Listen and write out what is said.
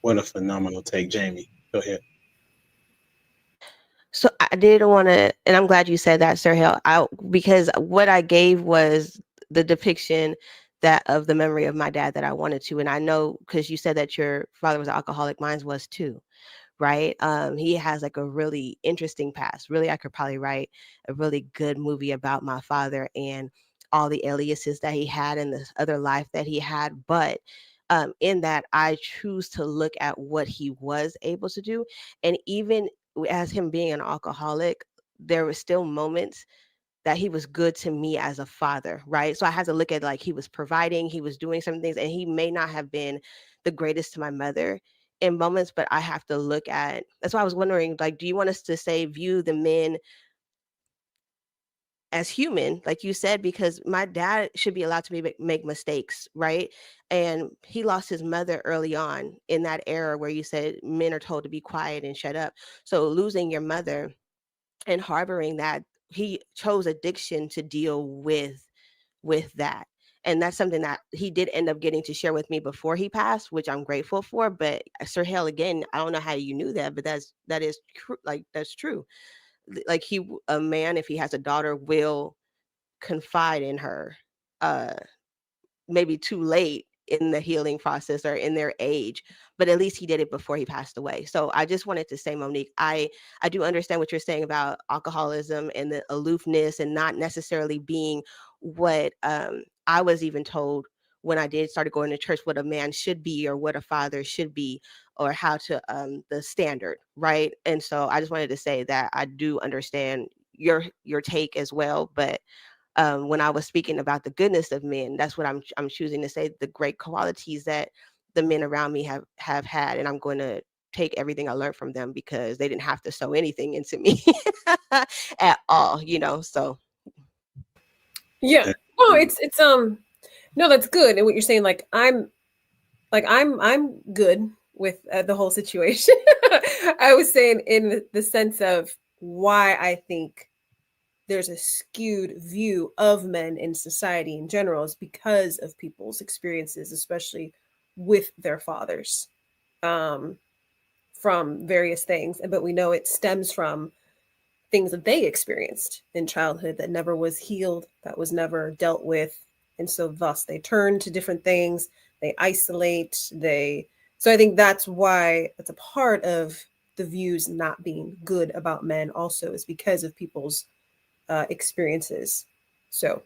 What a phenomenal take, Jamie. Go ahead. So I did want to, and I'm glad you said that, Sir Hill, because what I gave was the depiction that of the memory of my dad that I wanted to, and I know because you said that your father was an alcoholic, mine was too, right? He has like a really interesting past. Really, I could probably write a really good movie about my father and all the aliases that he had and this other life that he had, but. In that, I choose to look at what he was able to do. And even as him being an alcoholic, there were still moments that he was good to me as a father, right? So I had to look at like he was providing, he was doing some things, and he may not have been the greatest to my mother in moments, but I have to look at. That's why I was wondering, like, do you want us to say view the men as human, like you said, because my dad should be allowed to make mistakes, right? And he lost his mother early on in that era where you said men are told to be quiet and shut up. So losing your mother and harboring that, he chose addiction to deal with that. And that's something that he did end up getting to share with me before he passed, which I'm grateful for. But Sir Hale, again, I don't know how you knew that, but that is true. Like that's true. Like a man, if he has a daughter, will confide in her. Uh, Maybe too late in the healing process or in their age, but at least he did it before he passed away. So I just wanted to say, Monique, I do understand what you're saying about alcoholism and the aloofness and not necessarily being what I was even told when I did started going to church, what a man should be or what a father should be or how to the standard, right? And so I just wanted to say that I do understand your take as well, but when I was speaking about the goodness of men, that's what I'm choosing to say, the great qualities that the men around me have had, and I'm going to take everything I learned from them because they didn't have to sew anything into me at all, you know. So Yeah. Oh, Definitely. it's no, that's good. And what you're saying, I'm good with the whole situation. I was saying in the sense of why I think there's a skewed view of men in society in general is because of people's experiences, especially with their fathers, um, from various things. But we know it stems from things that they experienced in childhood that never was healed, that was never dealt with. And so thus they turn to different things, they isolate, they so I think that's why that's a part of the views not being good about men also is because of people's experiences. So